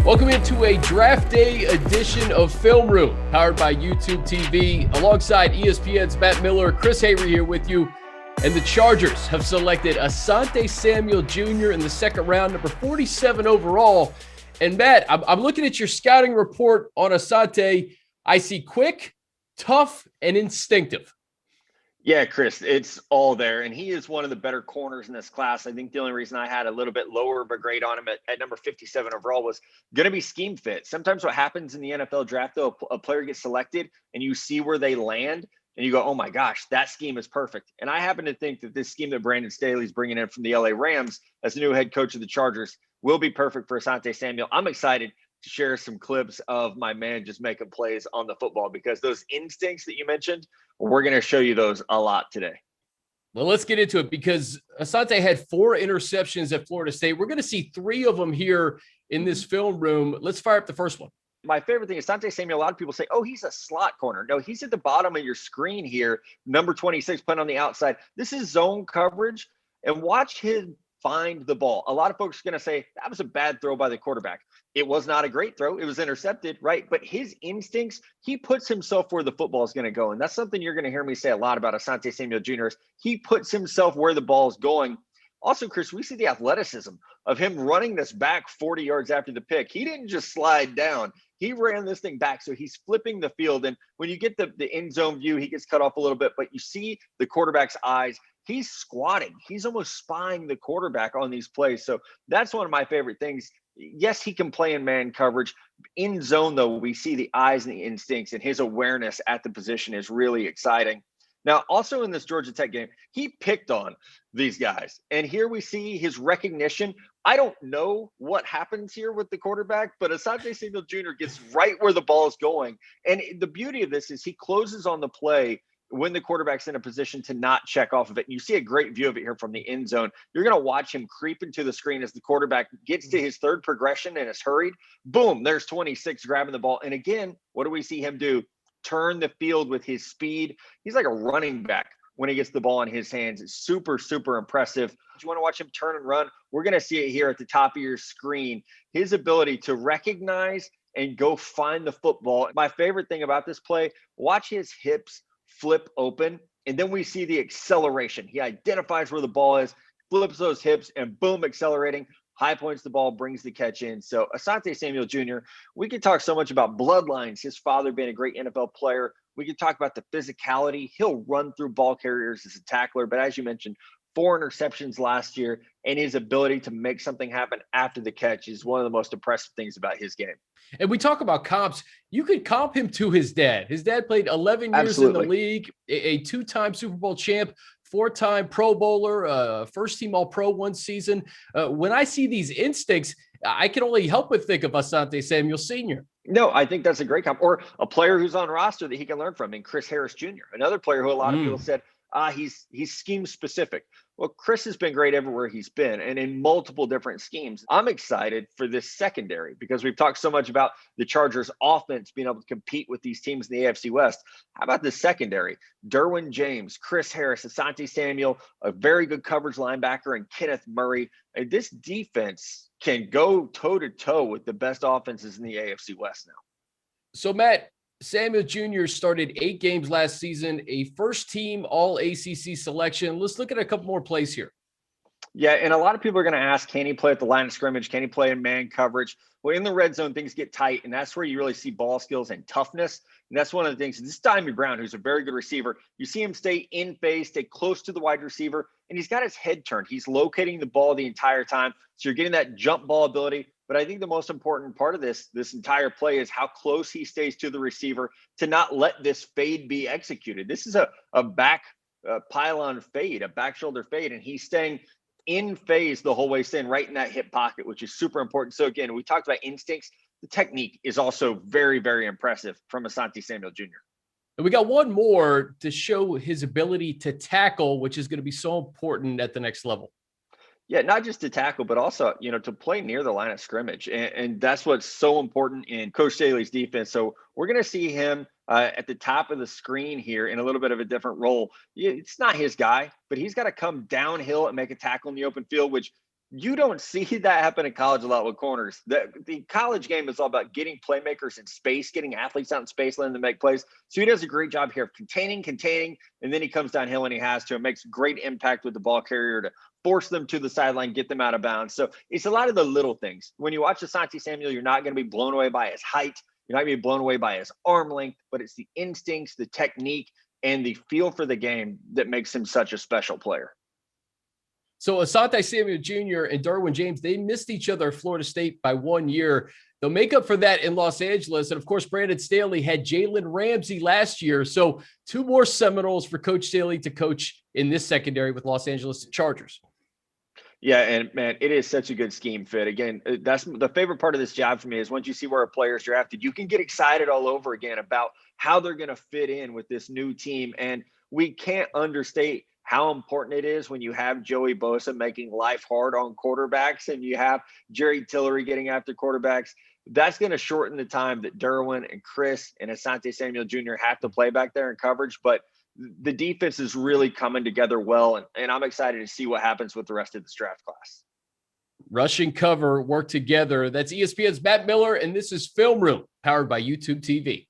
Welcome into a draft day edition of Film Room, powered by YouTube TV. Alongside ESPN's Matt Miller, Chris Hayre here with you. And the Chargers have selected Asante Samuel Jr. in the second round, number 47 overall. And Matt, I'm looking at your scouting report on Asante. I see quick, tough, and instinctive. Yeah, Chris, it's all there. And he is one of the better corners in this class. I think the only reason I had a little bit lower of a grade on him at number 57 overall was going to be scheme fit. Sometimes what happens in the NFL draft, though, a player gets selected and you see where they land and you go, oh my gosh, that scheme is perfect. And I happen to think that this scheme that Brandon Staley's bringing in from the LA Rams as the new head coach of the Chargers will be perfect for Asante Samuel. I'm excited to share some clips of my man just making plays on the football, because those instincts that you mentioned, we're going to show you those a lot today. Well, let's get into it, because Asante had 4 interceptions at Florida State. We're going to see 3 of them here in this film room. Let's fire up the first one. My favorite thing is Asante Samuel. A lot of people say, oh, he's a slot corner. No, he's at the bottom of your screen here. Number 26 playing on the outside. This is zone coverage, and watch him find the ball. A lot of folks are going to say that was a bad throw by the quarterback. It was not a great throw. It was intercepted, right? But his instincts, he puts himself where the football is going to go. And that's something you're going to hear me say a lot about Asante Samuel Jr. He puts himself where the ball is going. Also, Chris, we see the athleticism of him running this back 40 yards after the pick. He didn't just slide down. He ran this thing back. So he's flipping the field. And when you get the end zone view, he gets cut off a little bit, but you see the quarterback's eyes. He's squatting. He's almost spying the quarterback on these plays. So that's one of my favorite things. Yes, he can play in man coverage. In zone, though, we see the eyes and the instincts, and his awareness at the position is really exciting. Now, also in this Georgia Tech game, he picked on these guys. And here we see his recognition. I don't know what happens here with the quarterback, but Asante Samuel Jr. gets right where the ball is going. And the beauty of this is he closes on the play when the quarterback's in a position to not check off of it. And you see a great view of it here from the end zone. You're going to watch him creep into the screen as the quarterback gets to his third progression and is hurried. Boom, there's 26 grabbing the ball. And again, what do we see him do? Turn the field with his speed. He's like a running back when he gets the ball in his hands. It's super, super impressive. If you want to watch him turn and run, we're going to see it here at the top of your screen. His ability to recognize and go find the football. My favorite thing about this play, watch his hips flip open, and then we see the acceleration. He identifies where the ball is, flips those hips, and boom, accelerating, high points the ball, brings the catch in. So Asante Samuel Jr., we could talk so much about bloodlines, his father being a great NFL player. We could talk about the physicality. He'll run through ball carriers as a tackler, but as you mentioned, 4 interceptions last year, and his ability to make something happen after the catch is one of the most impressive things about his game. And we talk about comps. You could comp him to his dad. His dad played 11 years Absolutely. in the league, a 2-time Super Bowl champ, 4-time Pro Bowler, first-team All-Pro one season. When I see these instincts, I can only help but think of Asante Samuel Sr. No, I think that's a great comp. Or a player who's on roster that he can learn from, and Chris Hayre Jr., another player who a lot of people said, he's scheme specific. Well, Chris has been great everywhere he's been and in multiple different schemes. I'm excited for this secondary because we've talked so much about the Chargers offense being able to compete with these teams in the AFC West. How about the secondary? Derwin James, Chris Harris, Asante Samuel, a very good coverage linebacker, and Kenneth Murray. And this defense can go toe-to-toe with the best offenses in the AFC West now. So, Matt, Samuel Jr. started 8 games last season, a first-team All-ACC selection. Let's look at a couple more plays here. Yeah, and a lot of people are going to ask, can he play at the line of scrimmage? Can he play in man coverage? Well, in the red zone, things get tight, and that's where you really see ball skills and toughness. And that's one of the things. This is Diamond Brown, who's a very good receiver. You see him stay in phase, stay close to the wide receiver, and he's got his head turned. He's locating the ball the entire time, so you're getting that jump ball ability. But I think the most important part of this entire play is how close he stays to the receiver to not let this fade be executed. This is a back pylon fade, a back shoulder fade, and he's staying in phase the whole way, staying right in that hip pocket, which is super important. So again, we talked about instincts. The technique is also very, very impressive from Asante Samuel Jr. And we got one more to show his ability to tackle, which is going to be so important at the next level. Yeah, not just to tackle, but also, to play near the line of scrimmage. And that's what's so important in Coach Staley's defense. So we're going to see him at the top of the screen here in a little bit of a different role. It's not his guy, but he's got to come downhill and make a tackle in the open field, which You don't see that happen in college a lot with corners. The college game is all about getting playmakers in space, getting athletes out in space, letting them make plays. So he does a great job here of containing, and then he comes downhill when he has to. It makes great impact with the ball carrier to force them to the sideline, get them out of bounds. So it's a lot of the little things. When you watch Asante Samuel, you're not going to be blown away by his height. You're not going to be blown away by his arm length, but it's the instincts, the technique, and the feel for the game that makes him such a special player. So Asante Samuel Jr. and Derwin James, they missed each other at Florida State by 1 year. They'll make up for that in Los Angeles. And of course, Brandon Staley had Jalen Ramsey last year. So 2 more Seminoles for Coach Staley to coach in this secondary with Los Angeles Chargers. Yeah, and man, it is such a good scheme fit. Again, that's the favorite part of this job for me is once you see where a player's drafted, you can get excited all over again about how they're going to fit in with this new team. And we can't understate how important it is when you have Joey Bosa making life hard on quarterbacks and you have Jerry Tillery getting after quarterbacks. That's going to shorten the time that Derwin and Chris and Asante Samuel Jr. have to play back there in coverage. But the defense is really coming together well, and I'm excited to see what happens with the rest of this draft class. Rush and cover work together. That's ESPN's Matt Miller, and this is Film Room, powered by YouTube TV.